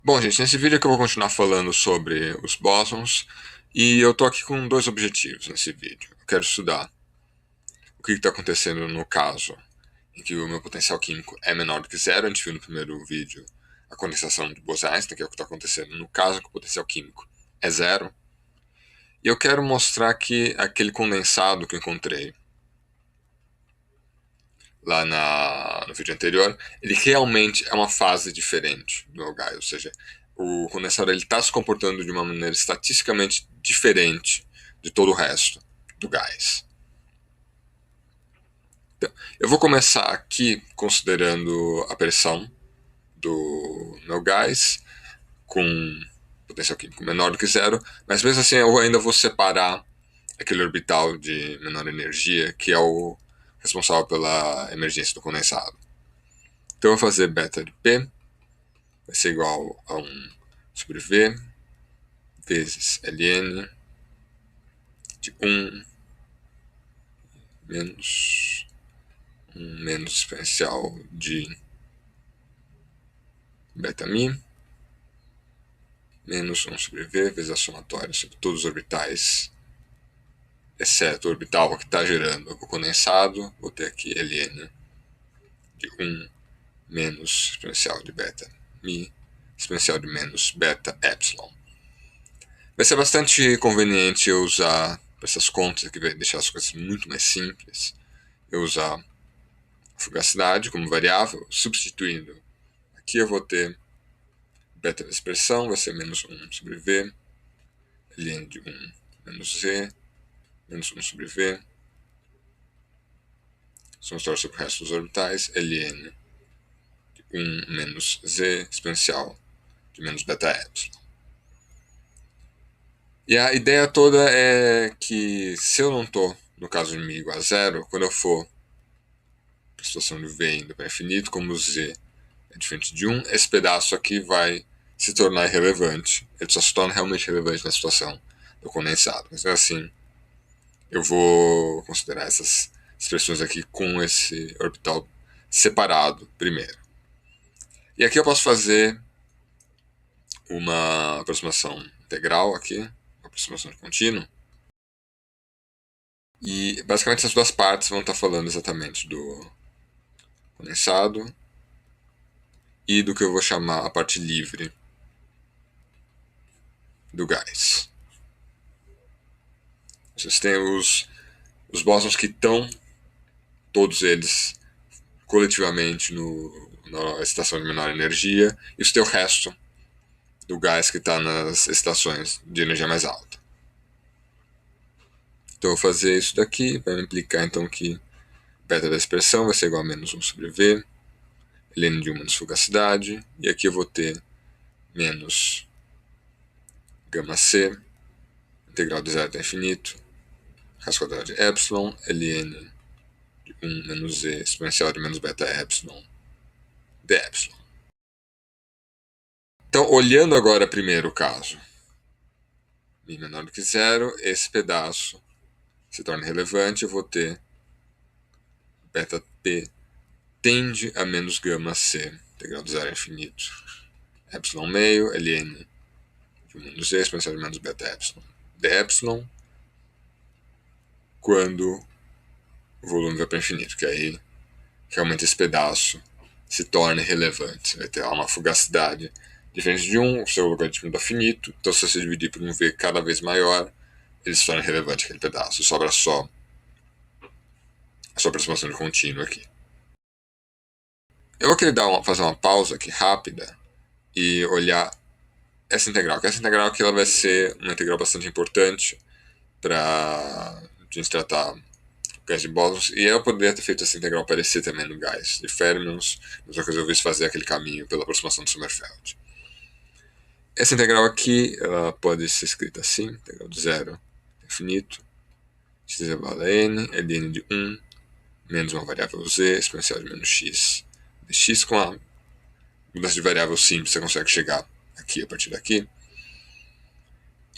Bom, gente, nesse vídeo aqui eu vou continuar falando sobre os bósons e eu tô aqui com dois objetivos nesse vídeo. Eu quero estudar o que está acontecendo no caso em que o meu potencial químico é menor do que zero. A gente viu no primeiro vídeo a condensação de Bose-Einstein, que é o que está acontecendo no caso em que o potencial químico é zero. E eu quero mostrar que aquele condensado que eu encontrei lá no vídeo anterior, ele realmente é uma fase diferente do gás, ou seja, o condensado está se comportando de uma maneira estatisticamente diferente de todo o resto do gás. Então, eu vou começar aqui considerando a pressão do meu gás com potencial químico menor do que zero, mas mesmo assim eu ainda vou separar aquele orbital de menor energia que é o responsável pela emergência do condensado. Então eu vou fazer beta de P, vai ser igual a 1 sobre V vezes ln de 1 menos 1 menos exponencial de beta mi menos 1 sobre V vezes a somatória sobre todos os orbitais, exceto o orbital que está gerando o condensado. Vou ter aqui ln de 1 menos exponencial de beta mi exponencial de menos beta epsilon. Vai ser bastante conveniente eu usar essas contas que vai deixar as coisas muito mais simples. Eu usar a fugacidade como variável, substituindo. Aqui eu vou ter beta da expressão, vai ser menos 1 sobre V, ln de 1 menos Z, menos 1 sobre V, somatório sobre o resto dos orbitais, ln de 1 menos Z, exponencial de menos beta epsilon. E a ideia toda é que se eu não estou, no caso de mi igual a zero, quando eu for para a situação de V indo para infinito, como Z é diferente de 1, esse pedaço aqui vai se tornar irrelevante. Ele só se torna realmente relevante na situação do condensado. Mas assim, eu vou considerar essas expressões aqui com esse orbital separado primeiro. E aqui eu posso fazer uma aproximação integral aqui, uma aproximação de contínuo. E basicamente essas duas partes vão estar falando exatamente do condensado e do que eu vou chamar a parte livre do gás. Vocês têm os bósons que estão, todos eles, coletivamente na estação de menor energia, e você tem o resto do gás que está nas estações de energia mais alta. Então eu vou fazer isso daqui, vai implicar então que beta da expressão vai ser igual a menos 1 sobre V, ln de 1 menos fugacidade, e aqui eu vou ter menos gama C, integral de 0 até infinito, raiz quadrada de epsilon, ln de 1 menos Z exponencial de menos beta epsilon de epsilon. Então, olhando agora primeiro o caso, mi menor do que zero, esse pedaço se torna relevante, eu vou ter beta P tende a menos gama C, integral de 0 a infinito, epsilon meio, ln de 1 menos Z exponencial de menos beta epsilon de epsilon, quando o volume vai para infinito, que aí realmente esse pedaço se torna relevante. Você vai ter uma fugacidade diferente de 1, o seu logaritmo dá finito, então se você dividir por um V cada vez maior, ele se torna relevante aquele pedaço, sobra só a sua aproximação de contínuo aqui. Eu vou querer fazer uma pausa aqui rápida e olhar essa integral, que essa integral aqui ela vai ser uma integral bastante importante para a gente tratar gás de bósons, e eu poderia ter feito essa integral parecer também no gás de fermions, mas eu resolvi fazer aquele caminho pela aproximação de Sommerfeld. Essa integral aqui ela pode ser escrita assim, integral de 0 a infinito, x elevado a n, ln de 1, menos uma variável z, exponencial de menos x dx, com a mudança de variável simples você consegue chegar aqui a partir daqui.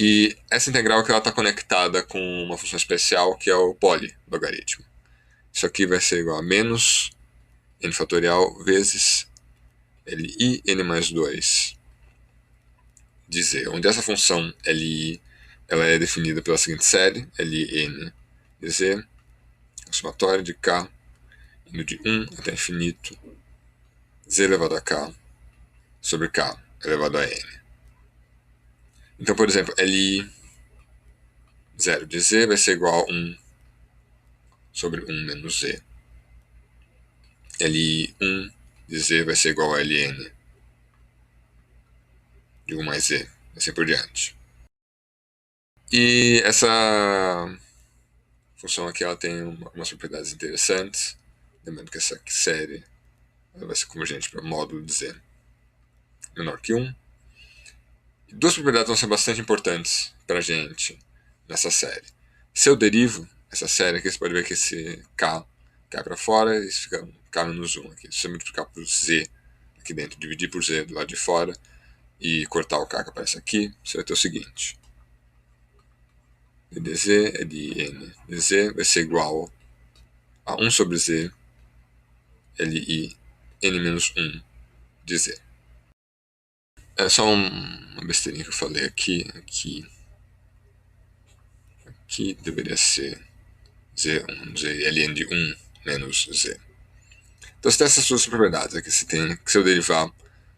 E essa integral que ela está conectada com uma função especial que é o polilogaritmo. Isso aqui vai ser igual a menos n fatorial vezes li n mais 2 de Z, onde essa função Li ela é definida pela seguinte série, Ln de Z, somatória de K, indo de 1 até infinito, Z elevado a K sobre K elevado a N. Então, por exemplo, Li 0 de Z vai ser igual a 1 sobre 1 menos Z. Li1 de Z vai ser igual a Ln de 1 mais Z, assim por diante. E essa função aqui ela tem algumas propriedades interessantes. Lembrando que essa série ela vai ser convergente para módulo de Z menor que 1. E duas propriedades vão ser bastante importantes para a gente nessa série. Se eu derivo essa série aqui, você pode ver que esse K cai para fora e fica K menos 1 aqui. Se você multiplicar por Z aqui dentro, dividir por Z do lado de fora e cortar o K que aparece aqui, você vai ter o seguinte. dz é de N dz vai ser igual a 1 sobre Z Li N menos 1 de Z. É só uma besteirinha que eu falei aqui. Aqui deveria ser Z1, Ln de 1 menos Z. Então você tem essas duas propriedades aqui. Você tem que se eu derivar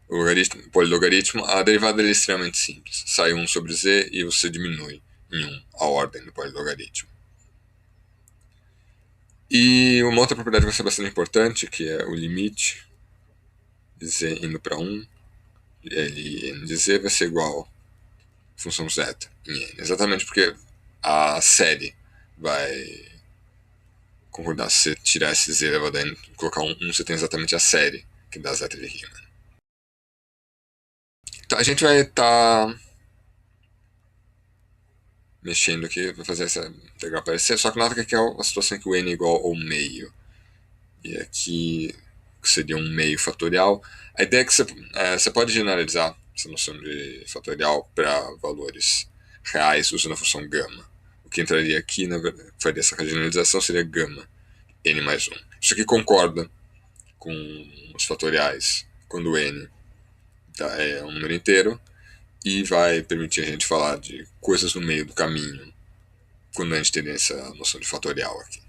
o logaritmo, o polilogaritmo, a derivada é extremamente simples. Sai 1 sobre Z e você diminui em 1 a ordem do polilogaritmo. E uma outra propriedade que vai ser bastante importante, que é o limite de Z indo para 1, Ln de Z vai ser igual a função zeta em N. Exatamente porque a série vai concordar. Se você tirar esse Z elevado a N e colocar 1, você tem exatamente a série que dá zeta de Riemann. Então a gente vai estar mexendo aqui para fazer essa integral aparecer, só que nota que aqui é a situação em que o N é igual ao meio. E aqui seria um meio fatorial. A ideia é que você pode generalizar essa noção de fatorial para valores reais usando a função gama. O que entraria aqui, faria essa generalização, seria gama n mais 1. Isso aqui concorda com os fatoriais quando n é um número inteiro e vai permitir a gente falar de coisas no meio do caminho quando a gente tem essa noção de fatorial aqui.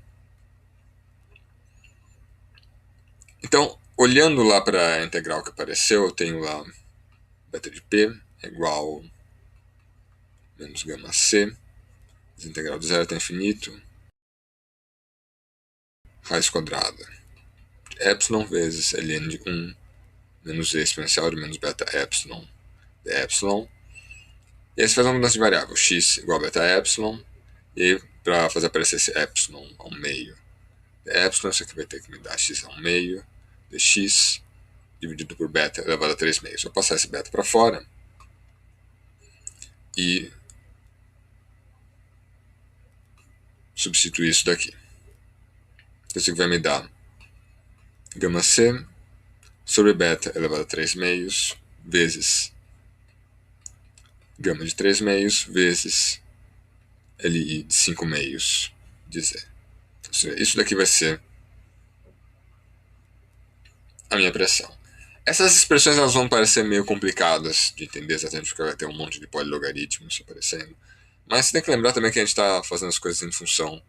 Então, olhando lá para a integral que apareceu, eu tenho lá beta de p é igual a menos gama c, integral de 0 até infinito, raiz quadrada de epsilon vezes ln de 1 menos e exponencial de menos beta epsilon de epsilon. E aí você faz uma mudança de variável, x igual a beta epsilon, e aí para fazer aparecer esse epsilon ao meio de epsilon, isso aqui vai ter que me dar x ao meio de x dividido por beta elevado a 3 meios. Vou passar esse beta para fora e substituir isso daqui. Isso aqui vai me dar gama c sobre beta elevado a 3 meios vezes gama de 3 meios vezes Li de 5 meios de Z. Então, isso daqui vai ser a minha pressão. Essas expressões elas vão parecer meio complicadas de entender exatamente porque vai ter um monte de polilogaritmos aparecendo. Mas você tem que lembrar também que a gente está fazendo as coisas em função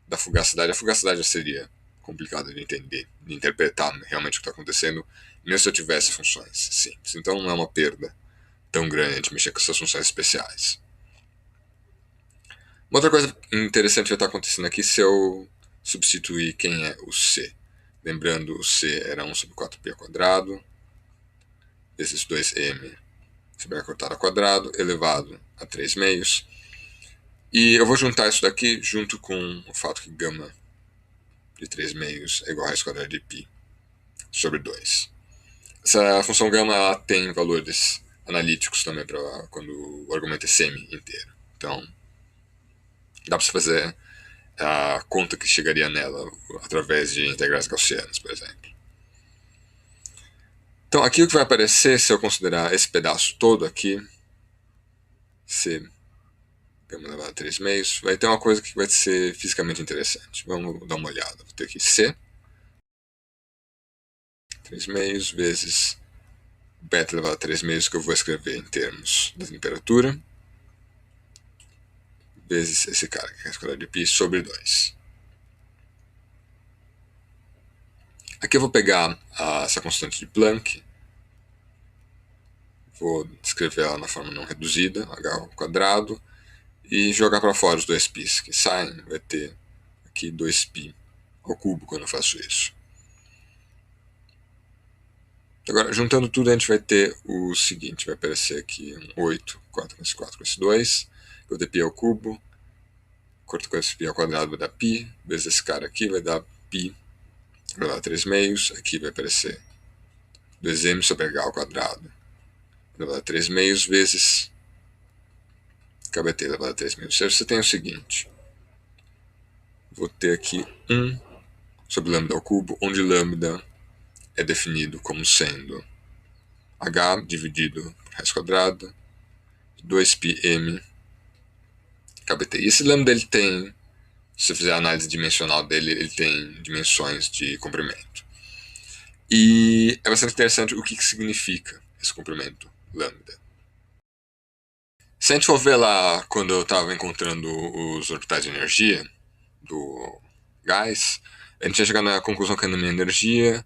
da fugacidade. A fugacidade seria complicada de entender, de interpretar realmente o que está acontecendo, mesmo se eu tivesse funções simples. Então não é uma perda tão grande de mexer com essas funções especiais. Uma outra coisa interessante vai estar acontecendo aqui se eu substituir quem é o C. Lembrando, o C era 1 sobre 4π ao quadrado, vezes 2m sobre a cortada ao quadrado, elevado a 3 meios. E eu vou juntar isso daqui junto com o fato que gama de 3 meios é igual a raiz quadrada de π sobre 2. Essa função gama ela tem valores analíticos também para quando o argumento é semi-inteiro. Então, dá para você fazer a conta que chegaria nela através de integrais gaussianas, por exemplo. Então, aqui o que vai aparecer, se eu considerar esse pedaço todo aqui, C, gama elevada a 3 meios, vai ter uma coisa que vai ser fisicamente interessante. Vamos dar uma olhada. Vou ter aqui C, 3 meios vezes beta elevado a 3 meios, que eu vou escrever em termos da temperatura, vezes esse cara, que é a escala de π sobre 2. Aqui eu vou pegar essa constante de Planck, vou escrever ela na forma não reduzida, h ao quadrado, e jogar para fora os 2π's que saem, vai ter aqui 2π ao cubo quando eu faço isso. Agora, juntando tudo, a gente vai ter o seguinte, vai aparecer aqui um 8, 4 com esse 4 com esse 2, eu vou ter π ao cubo, corto com esse π ao quadrado vai dar π, vezes esse cara aqui vai dar π, vai dar 3 meios, aqui vai aparecer 2m sobre h ao quadrado, vai dar 3 meios, vezes KBT vai dar 3 meios. Ou seja, você tem o seguinte, vou ter aqui 1 sobre lambda ao cubo, onde lambda é definido como sendo h dividido por raiz quadrada, 2πm KBT. E esse lambda ele tem, se você fizer a análise dimensional dele, ele tem dimensões de comprimento. E é bastante interessante o que significa esse comprimento lambda. Se a gente for ver lá quando eu estava encontrando os orbitais de energia do gás, a gente ia chegar na conclusão que a minha energia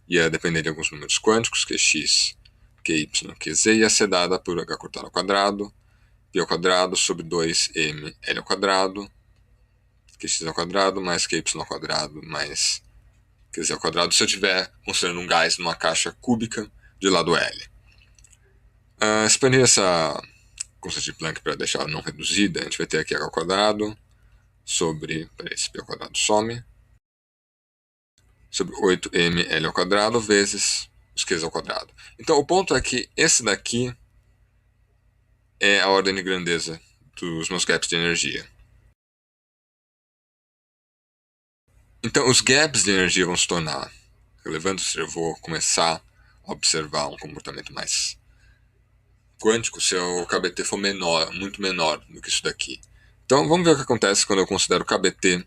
ia depender de alguns números quânticos, que é x, que y, que z, ia ser dada por h cortado ao quadrado, π ao quadrado sobre 2m L ao quadrado, que x ao quadrado, mais que y ao quadrado, mais que z ao quadrado, se eu estiver considerando um gás numa caixa cúbica de lado L. Expandir essa constante de Planck para deixar ela não reduzida, a gente vai ter aqui h ao quadrado sobre, esse π ao quadrado some, sobre 8m L ao quadrado vezes os Qs ao quadrado. Então o ponto é que esse daqui é a ordem de grandeza dos meus gaps de energia. Então os gaps de energia vão se tornar relevantes, eu vou começar a observar um comportamento mais quântico se o KBT for menor, muito menor do que isso daqui. Então vamos ver o que acontece quando eu considero KBT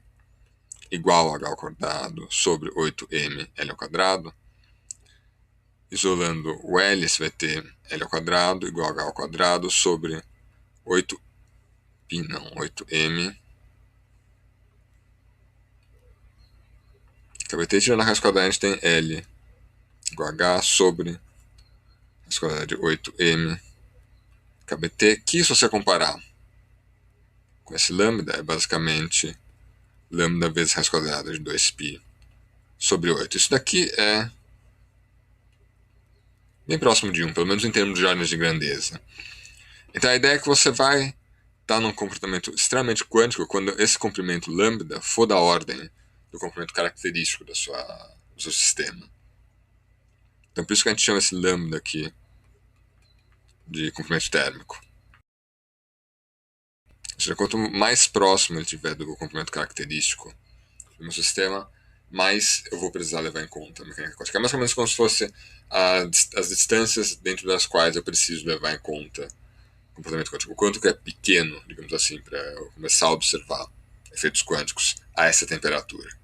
igual a h ao quadrado sobre 8m L ao quadrado. Isolando o L, você vai ter L ao quadrado igual a h ao quadrado sobre 8m KBT, tirando a raiz quadrada, a gente tem L igual a h sobre raiz quadrada de 8m KBT, que se você comparar com esse lambda, é basicamente lambda vezes raiz quadrada de 2π sobre 8. Isso daqui é bem próximo de 1, pelo menos em termos de ordens de grandeza. Então a ideia é que você vai estar num comportamento extremamente quântico quando esse comprimento lambda for da ordem do comprimento característico do seu sistema. Então por isso que a gente chama esse lambda aqui de comprimento térmico. Ou seja, quanto mais próximo ele estiver do comprimento característico do meu sistema, mais eu vou precisar levar em conta a mecânica quântica. É mais ou menos como se fosse as distâncias dentro das quais eu preciso levar em conta o comportamento quântico. O quanto que é pequeno, digamos assim, para eu começar a observar efeitos quânticos a essa temperatura.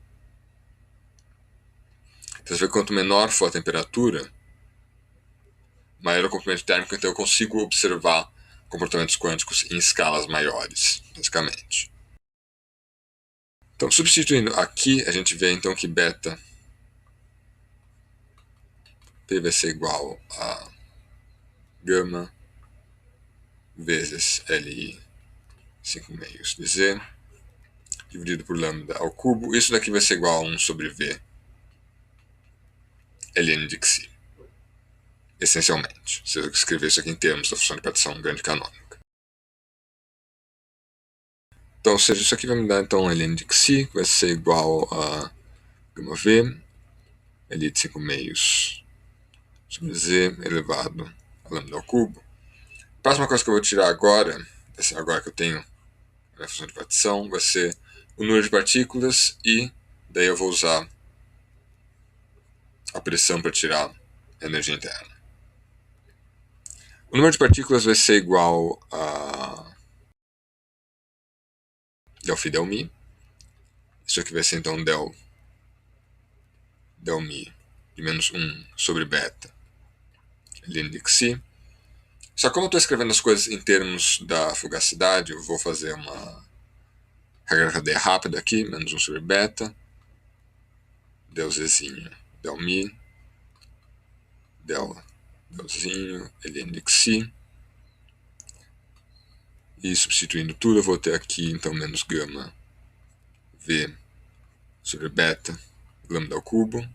Então, você vê que quanto menor for a temperatura, maior é o comprimento térmico, então eu consigo observar comportamentos quânticos em escalas maiores, basicamente. Então, substituindo aqui, a gente vê então que beta P vai ser igual a gama vezes Li 5 meios de Z, dividido por lambda ao cubo. Isso daqui vai ser igual a 1 sobre V ln de xi, essencialmente, se eu escrever isso aqui em termos da função de partição grande canônica. Então, ou seja, isso aqui vai me dar então ln de xi, que vai ser igual a gama V, Li de 5 meios sobre Z elevado a lambda ao cubo. A próxima coisa que eu vou tirar agora, agora que eu tenho a minha função de partição, vai ser o número de partículas e daí eu vou usar a pressão para tirar a energia interna. O número de partículas vai ser igual a del phi del mi. Isso aqui vai ser então del mi de menos 1 sobre beta ln de xi. Só que como eu estou escrevendo as coisas em termos da fugacidade, eu vou fazer uma regra da cadeia rápida aqui, menos 1 sobre beta, del zzinho, del mi, delzinho, ln de xi. E substituindo tudo, eu vou ter aqui, então, menos gama v sobre beta, lambda ao cubo.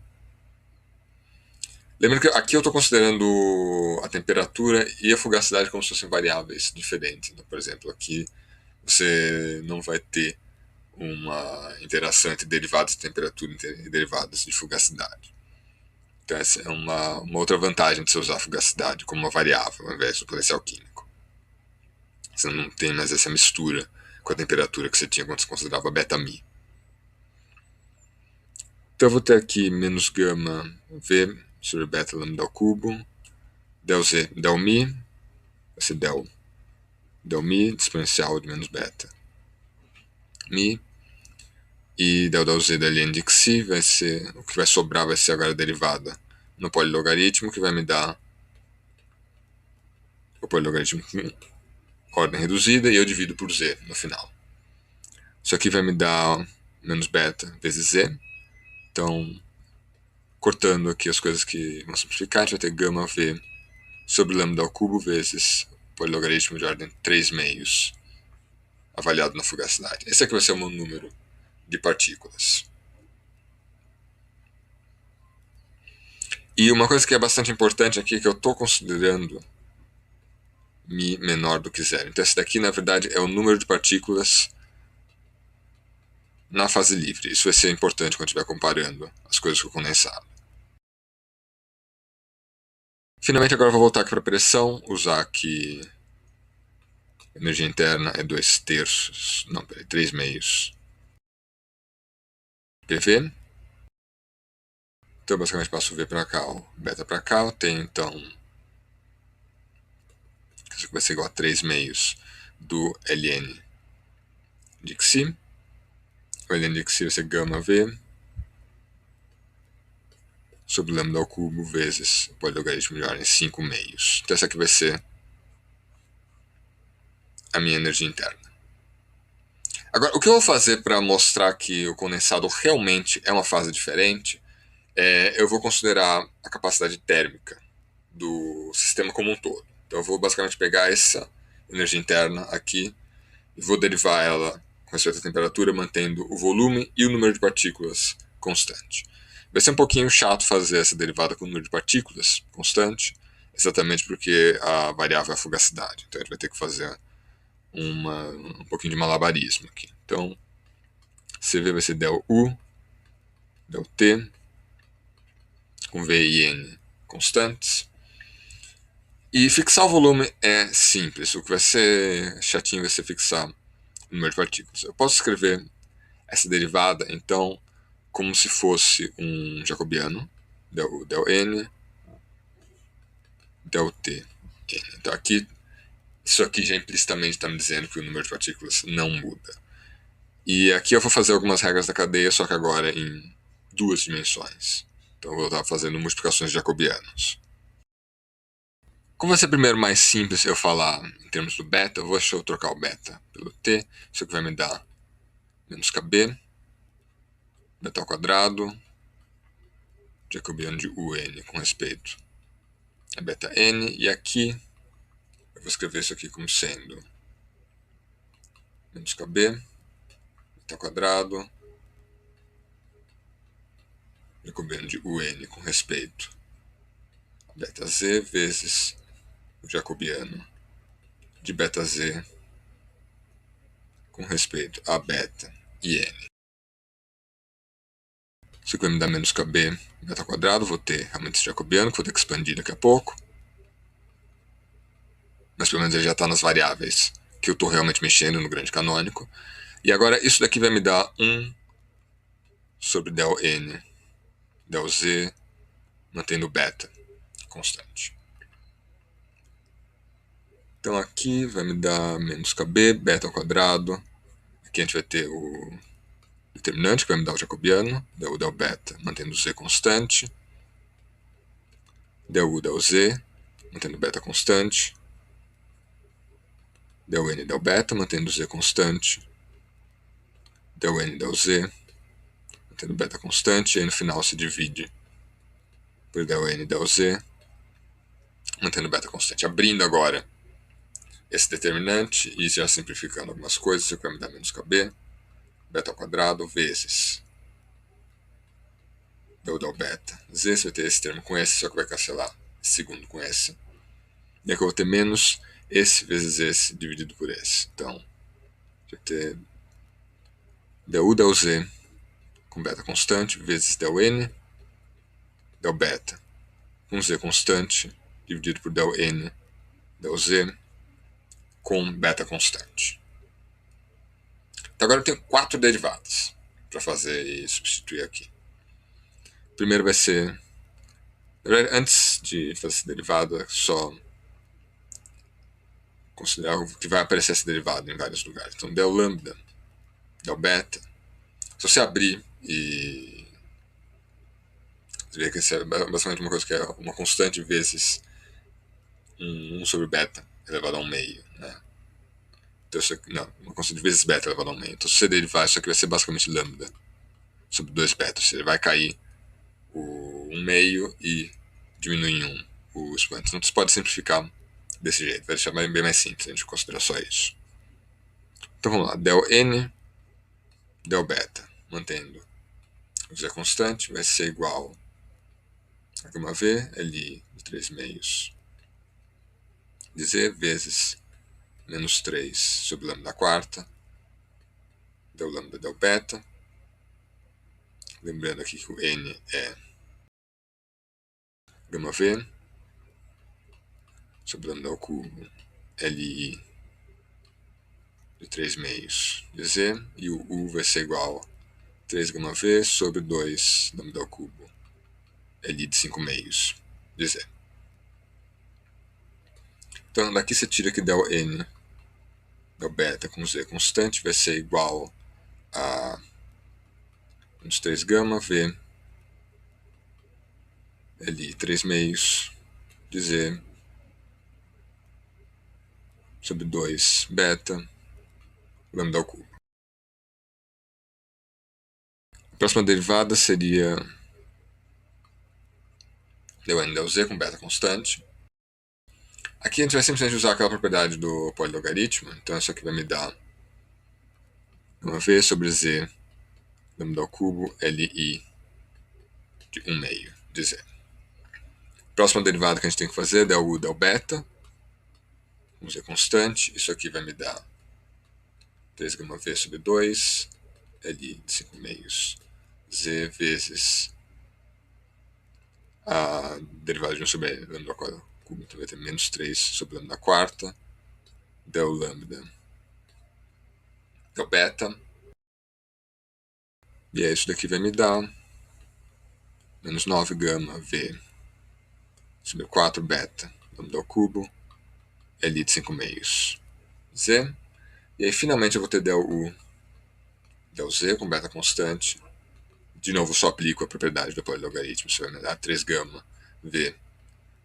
Lembrando que aqui eu estou considerando a temperatura e a fugacidade como se fossem variáveis diferentes. Então, por exemplo, aqui você não vai ter uma interação entre derivados de temperatura e derivados de fugacidade. Então essa é uma outra vantagem de você usar a fugacidade como uma variável ao invés do potencial químico. Você não tem mais essa mistura com a temperatura que você tinha quando você considerava beta-mi. Então eu vou ter aqui menos gama v sobre beta lambda ao cubo, del z, del mi, vai ser del mi, exponencial de menos beta, mi, e del z da ln de xi vai ser, o que vai sobrar vai ser agora a derivada no polilogaritmo, que vai me dar o polilogaritmo com ordem reduzida, e eu divido por z no final. Isso aqui vai me dar menos beta vezes z. Então, cortando aqui as coisas que vão simplificar, a gente vai ter gama v sobre lambda ao cubo vezes polilogaritmo de ordem 3 meios avaliado na fugacidade. Esse aqui vai ser o meu número de partículas. E uma coisa que é bastante importante aqui é que eu estou considerando mi menor do que zero. Então esse daqui, na verdade, é o número de partículas na fase livre. Isso vai ser importante quando estiver comparando as coisas com o condensado. Finalmente, agora eu vou voltar aqui para a pressão, usar aqui a energia interna é 2/3, não, peraí, 3 meios PV. Então, eu basicamente passo o V para cá, o beta para cá. Eu tenho, então, isso aqui vai ser igual a 3 meios do ln de xi. O ln de xi vai ser gama V sobre lambda ao cubo vezes o polilogaritmo de ordem 5 meios. Então, essa aqui vai ser a minha energia interna. Agora, o que eu vou fazer para mostrar que o condensado realmente é uma fase diferente, eu vou considerar a capacidade térmica do sistema como um todo. Então eu vou basicamente pegar essa energia interna aqui e vou derivar ela com respeito à temperatura, mantendo o volume e o número de partículas constante. Vai ser um pouquinho chato fazer essa derivada com o número de partículas constante, exatamente porque a variável é a fugacidade. Então a gente vai ter que fazer um pouquinho de malabarismo aqui. Então, CV vai ser del U, del T, com V e N constantes. E fixar o volume é simples. O que vai ser chatinho vai ser fixar o número de partículas. Eu posso escrever essa derivada, então, como se fosse um jacobiano, del U, del N, del T, N. Então, aqui, isso aqui já implicitamente está me dizendo que o número de partículas não muda. E aqui eu vou fazer algumas regras da cadeia, só que agora em 2 dimensões. Então eu vou estar fazendo multiplicações de jacobianos. Como vai ser primeiro mais simples eu falar em termos do beta, deixa eu trocar o beta pelo t. Isso aqui vai me dar menos kb, beta ao quadrado, jacobiano de un com respeito a beta n. E aqui eu vou escrever isso aqui como sendo menos kb, beta ao quadrado, jacobiano de un com respeito a beta z vezes o jacobiano de beta z com respeito a beta e n. Isso aqui vai me dar menos kb beta ao quadrado. Vou ter realmente esse jacobiano, que vou ter que expandir daqui a pouco. Mas pelo menos ele já está nas variáveis que eu estou realmente mexendo no grande canônico. E agora isso daqui vai me dar 1 sobre del n, del z, mantendo o beta constante. Então aqui vai me dar menos kb, beta ao quadrado. Aqui a gente vai ter o determinante, que vai me dar o jacobiano, del u, del beta, mantendo o z constante. Del u, del z, mantendo beta constante, del n del beta, mantendo z constante, del n del z, mantendo beta constante, e aí no final se divide por del n del z, mantendo beta constante. Abrindo agora esse determinante e já simplificando algumas coisas, isso aqui vai me dar menos kb, beta ao quadrado, vezes del beta z, você vai ter esse termo com esse, só que vai cancelar esse segundo com esse. E aqui eu vou ter menos esse vezes esse dividido por esse. Então, vai ter del z com beta constante vezes del n, del beta com z constante dividido por del n, del z com beta constante. Então agora eu tenho 4 derivadas para fazer e substituir aqui. Primeiro vai ser, antes de fazer esse derivado, é só considerar que vai aparecer esse derivado em vários lugares. Então del lambda, del beta, se você abrir e você vê que isso é basicamente uma coisa que é uma constante vezes 1 sobre beta elevado a 1 meio, né? Então, não, uma constante vezes beta elevado a 1 meio. Então se você derivar, isso aqui vai ser basicamente lambda sobre 2 beta, ou seja, vai cair o 1 meio e diminui em 1 o expoente. Então você pode simplificar desse jeito, vai deixar bem mais simples, a gente considerar só isso. Então vamos lá, del n, del beta, mantendo o z constante, vai ser igual a gama v, li de 3 meios de z, vezes menos 3 sobre lambda quarta, del lambda del beta. Lembrando aqui que o n é gama v, sobre lambda ao cubo, li de 3 meios de z, e o u vai ser igual a 3 gama v sobre 2 lambda ao cubo, li de 5 meios de z. Então daqui você tira que del n, del beta com z constante, vai ser igual a menos 3 gama v, li 3 meios de z, sobre 2 beta, lambda ao cubo. A próxima derivada seria del n del z com beta constante. Aqui a gente vai simplesmente usar aquela propriedade do polilogaritmo, então isso aqui vai me dar gama v sobre z lambda ao cubo li de 1 meio de z. Próxima derivada que a gente tem que fazer é del u del beta, com z constante, isso aqui vai me dar 3 gama v sobre 2 li de 5 meios z vezes a derivada de 1 sobre lambda ao quadrado cubo, então vai ter menos 3 sobre lambda quarta, del lambda del beta, e aí isso daqui vai me dar menos 9 gama v sobre 4 beta lambda ao cubo, li de 5 meios z, e aí finalmente eu vou ter del u del z com beta constante. De novo, só aplico a propriedade do polilogaritmo, isso vai me dar 3 gama v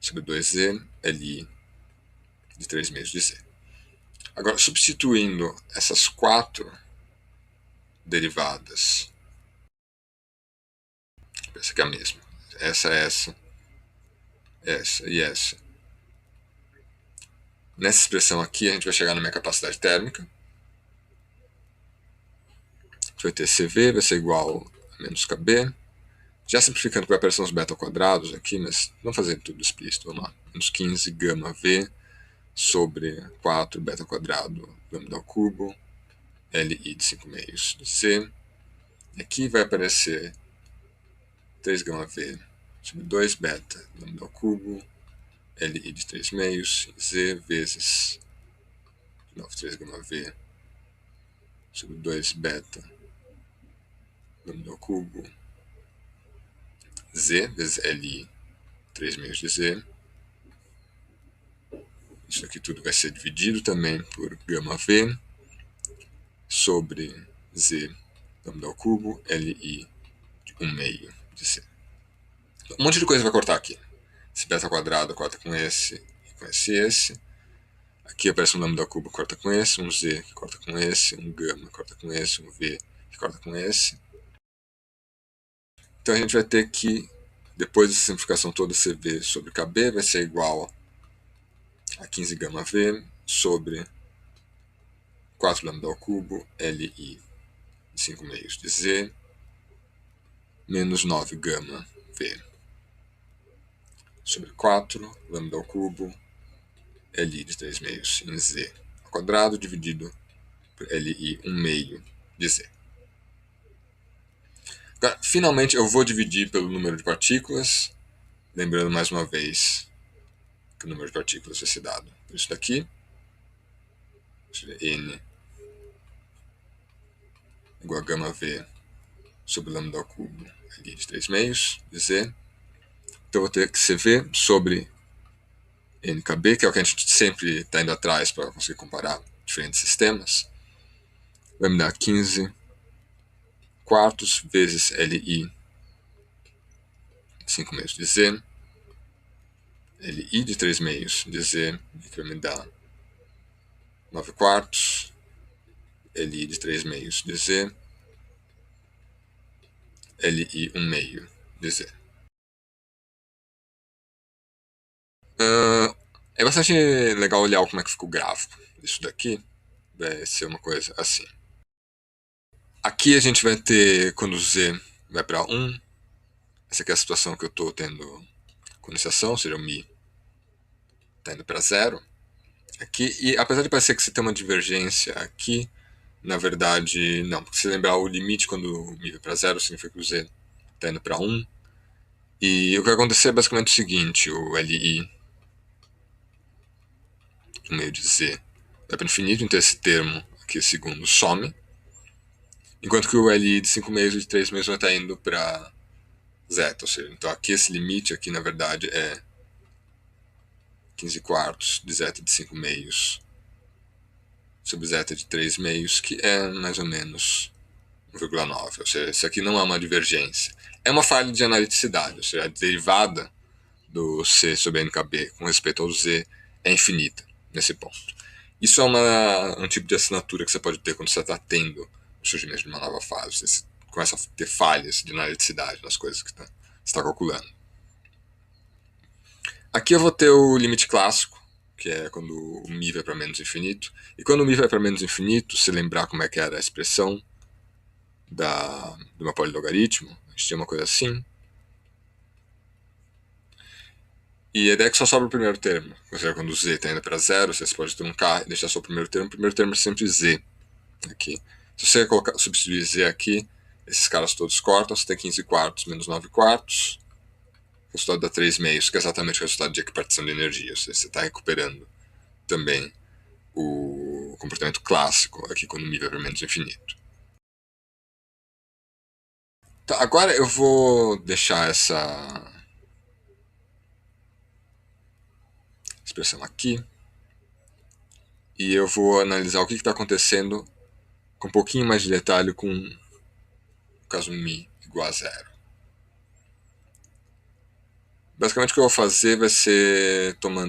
sobre 2z li de 3 meios de z. Agora, substituindo essas 4 derivadas, essa aqui é a mesma, essa e essa. Nessa expressão aqui, a gente vai chegar na minha capacidade térmica. A gente vai ter CV, vai ser igual a menos KB. Já simplificando, vai aparecer uns beta quadrados aqui, mas não fazendo tudo explícito, vamos lá. Menos 15 gama V sobre 4 beta quadrado lambda ao cubo, li de 5 meios de C. E aqui vai aparecer 3 gama V sobre 2 beta lambda ao cubo, li de 3 meios, Z vezes, de novo, 3 gama V sobre 2 beta lambda ao cubo, Z vezes li 3 meios de Z. Isso aqui tudo vai ser dividido também por gama V sobre Z lambda ao cubo, li de 1 meio de C. Um monte de coisa vai cortar aqui. Esse beta quadrado corta com esse com esse e esse. Aqui aparece um lambda ao cubo que corta com esse, um z que corta com esse, um gama que corta com esse, um v que corta com esse. Então a gente vai ter que, depois dessa simplificação toda, CV sobre KB vai ser igual a 15 gama V sobre 4 lambda ao cubo LI de 5 meios de Z menos 9 gama V sobre 4 lambda ao cubo LI de 3 meios em Z ao quadrado dividido por LI 1 meio de Z. Agora, finalmente eu vou dividir pelo número de partículas, lembrando mais uma vez que o número de partículas vai ser dado por isso daqui, N igual a gama V sobre lambda ao cubo LI de 3 meios de Z. Então eu vou ter que CV sobre NKB, que é o que a gente sempre está indo atrás para conseguir comparar diferentes sistemas. Vai me dar 15 quartos vezes LI 5 meios de Z, LI de 3 meios de Z, que vai me dar 9 quartos, LI de 3 meios de Z, LI 1 meio de Z. É bastante legal olhar como é que fica o gráfico disso daqui. Vai ser uma coisa assim. Aqui a gente vai ter, quando o Z vai para 1, essa aqui é a situação que eu estou tendo com iniciação, ou seja, o Mi está indo para 0. Aqui, e apesar de parecer que você tem uma divergência aqui, na verdade não, porque se lembrar o limite quando o Mi vai para 0 significa que o Z está indo para 1. E o que vai acontecer é basicamente o seguinte, o LI no meio de Z vai para o infinito, então esse termo aqui, segundo, some, enquanto que o LI de 5 meios e de 3 meios vai estar indo para zeta, ou seja, então aqui esse limite aqui na verdade é 15 quartos de zeta de 5 meios sobre zeta de 3 meios, que é mais ou menos 1,9, ou seja, isso aqui não é uma divergência. É uma falha de analiticidade, ou seja, a derivada do C sobre NKB com respeito ao Z é infinita nesse ponto. Isso é um tipo de assinatura que você pode ter quando você está tendo o surgimento de uma nova fase. Você começa a ter falhas de analiticidade nas coisas que você está calculando. Aqui eu vou ter o limite clássico, que é quando o Mi vai para menos infinito. E quando o Mi vai para menos infinito, se lembrar como é que era a expressão do meu polilogaritmo, a gente tinha uma coisa assim. E a ideia é que só sobra o primeiro termo. Ou seja, quando o Z está indo para 0, você pode truncar e deixar só o primeiro termo é sempre Z. Aqui. Se você substituir Z aqui, esses caras todos cortam, você tem 15 quartos menos 9 quartos. O resultado dá 3 meios, que é exatamente o resultado de equipartição de energia. Ou seja, você está recuperando também o comportamento clássico aqui quando o Mi vai para menos infinito. Tá, agora eu vou deixar essa expressão aqui e eu vou analisar o que está acontecendo com um pouquinho mais de detalhe com o caso Mi igual a 0. Basicamente o que eu vou fazer vai ser tomar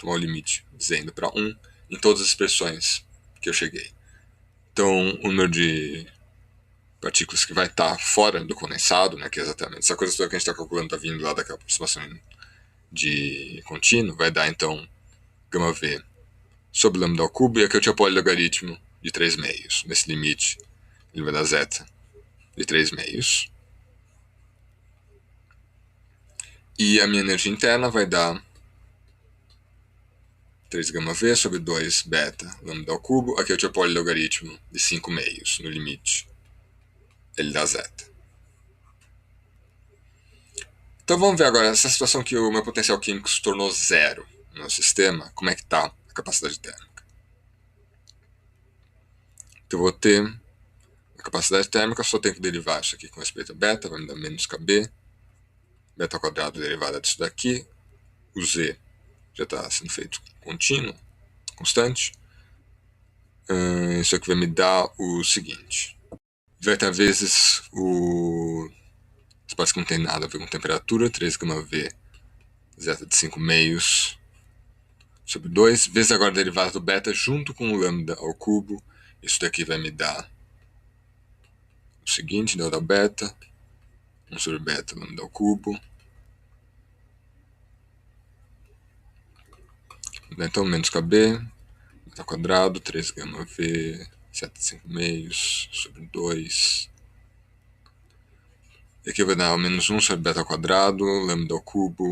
o limite dizendo para 1 em todas as expressões que eu cheguei. Então o número de partículas que vai estar fora do condensado, né, que é exatamente essa coisa toda que a gente está calculando está vindo lá daquela aproximação de contínuo, vai dar então gama V sobre lambda ao cubo, e aqui eu tinha polilogaritmo de 3 meios. Nesse limite ele vai dar zeta de 3 meios. E a minha energia interna vai dar 3 gama V sobre 2 beta lambda ao cubo. Aqui eu tinha polilogaritmo de 5 meios no limite. Ele dá zeta. Então vamos ver agora, essa situação que o meu potencial químico se tornou zero no sistema, como é que está a capacidade térmica. Então eu vou ter a capacidade térmica, só tenho que derivar isso aqui com respeito a beta, vai me dar menos KB. Beta ao quadrado derivada disso daqui. O Z já está sendo feito contínuo, constante. Isso aqui vai me dar o seguinte. Beta vezes o espaço que não tem nada a ver com temperatura, 3 gama V, zeta de 5 meios, sobre 2, vezes agora a derivada do beta junto com o lambda ao cubo. Isso daqui vai me dar o seguinte, del da beta, 1 sobre beta lambda ao cubo. Então, menos KB, beta quadrado, 3 gama V, 7,5 sobre 2. E aqui vai dar menos 1 sobre beta quadrado, lambda ao cubo,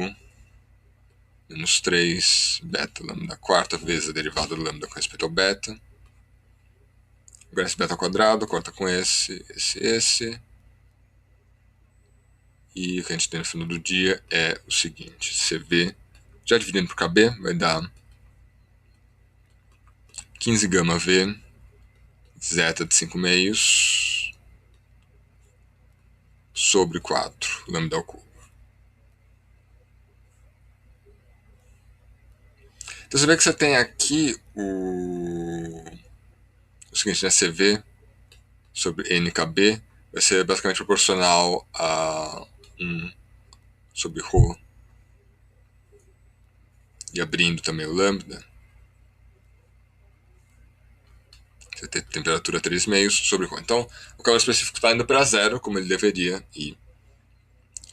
menos 3, beta lambda quarta vezes a derivada do lambda com respeito ao beta. Agora esse beta quadrado corta com esse. E o que a gente tem no final do dia é o seguinte, CV, já dividindo por KB, vai dar 15 gama V, zeta de 5 meios, sobre 4, lambda ao cubo. Então você vê que você tem aqui o seguinte, né, CV sobre NKB vai ser basicamente proporcional a 1 sobre ρ, e abrindo também o lambda, você tem temperatura 3 meios sobre ρ. Então, o calor específico está indo para zero, como ele deveria ir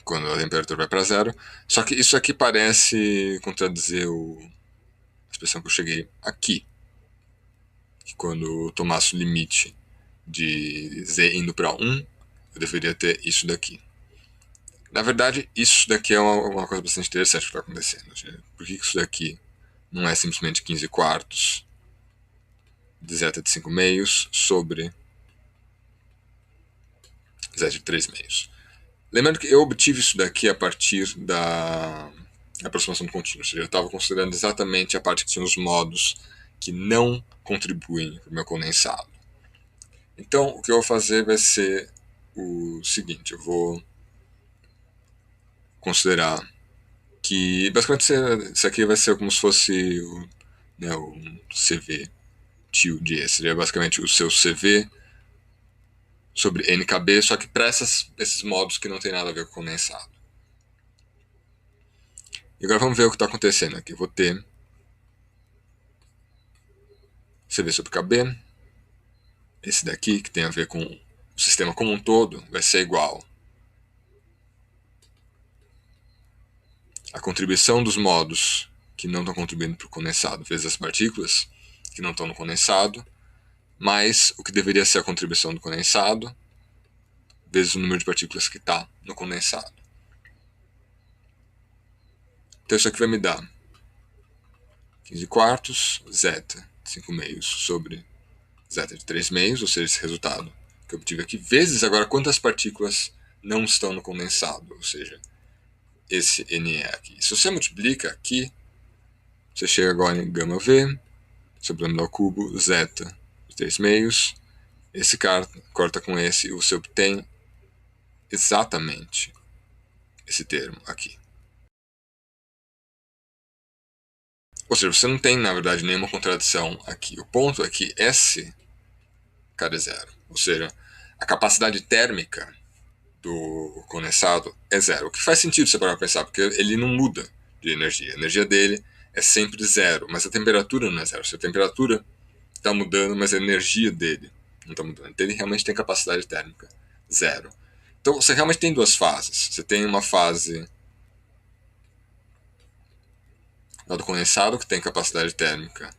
quando a temperatura vai para zero. Só que isso aqui parece contradizer a expressão que eu cheguei aqui, que quando eu tomasse o limite de z indo para 1, eu deveria ter isso daqui. Na verdade, isso daqui é uma coisa bastante interessante que está acontecendo. Por que isso daqui não é simplesmente 15 quartos de zeta de 5 meios sobre zeta de 3 meios? Lembrando que eu obtive isso daqui a partir da aproximação do contínuo, ou seja, eu estava considerando exatamente a parte que tinha os modos que não contribuem para o meu condensado. Então, o que eu vou fazer vai ser o seguinte, eu vou considerar que, basicamente, isso aqui vai ser como se fosse o CV tio de E, seria basicamente o seu CV sobre NKB, só que para esses modos que não tem nada a ver com condensado. E agora vamos ver o que está acontecendo aqui. Eu vou ter CV sobre KB, esse daqui, que tem a ver com o sistema como um todo, vai ser igual a contribuição dos modos que não estão contribuindo para o condensado, vezes as partículas que não estão no condensado, mais o que deveria ser a contribuição do condensado, vezes o número de partículas que está no condensado. Então isso aqui vai me dar 15 quartos, zeta de 5 meios sobre zeta de 3 meios, ou seja, esse resultado que eu obtive aqui, vezes agora quantas partículas não estão no condensado, ou seja, esse NE aqui. Se você multiplica aqui, você chega agora em gama V, sobre lambda ao cubo, zeta de 3 meios, esse cara corta com esse, e você obtém exatamente esse termo aqui. Ou seja, você não tem, na verdade, nenhuma contradição aqui. O ponto é que S cara é zero. Ou seja, a capacidade térmica do condensado é zero. O que faz sentido você parar para pensar, porque ele não muda de energia. A energia dele é sempre zero, mas a temperatura não é zero. Se a temperatura está mudando, mas a energia dele não está mudando. Então ele realmente tem capacidade térmica zero. Então você realmente tem duas fases. Você tem uma fase lá do condensado, que tem capacidade térmica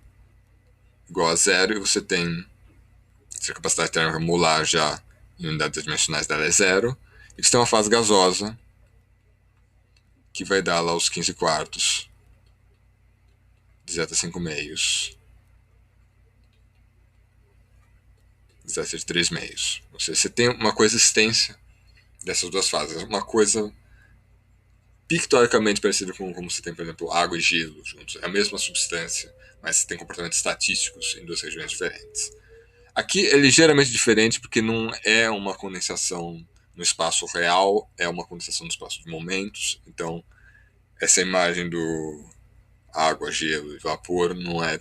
igual a zero, e você tem se a capacidade térmica molar já em unidades dimensionais dela é zero, e você tem uma fase gasosa, que vai dar lá os 15 quartos de zeta 5 meios, zeta de 3 meios. Ou seja, você tem uma coexistência dessas duas fases. Uma coisa pictoricamente parecida com como você tem, por exemplo, água e gelo juntos. É a mesma substância, mas você tem comportamentos estatísticos em duas regiões diferentes. Aqui é ligeiramente diferente porque não é uma condensação no espaço real, é uma condensação no espaço de momentos. Então, essa imagem do água, gelo e vapor não é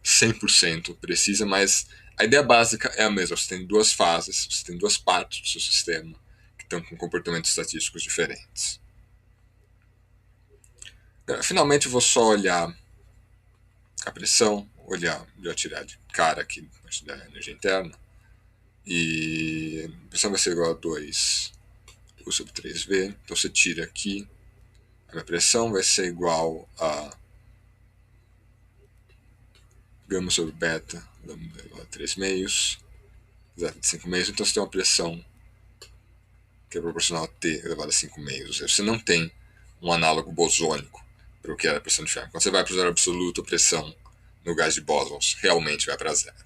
100% precisa, mas a ideia básica é a mesma. Você tem duas fases, você tem duas partes do seu sistema que estão com comportamentos estatísticos diferentes. Finalmente, eu vou só olhar a pressão, olhar, já tirar de cara aqui da energia interna, e a pressão vai ser igual a 2 U sobre 3V, então você tira aqui, a minha pressão vai ser igual a gama sobre beta, lambda igual a 3 meios, zeta de 5 meios, então você tem uma pressão que é proporcional a T elevado a 5 meios, ou seja, você não tem um análogo bosônico para o que era a pressão de Fermi. Quando você vai para o zero absoluto, a pressão no gás de bósons realmente vai para zero.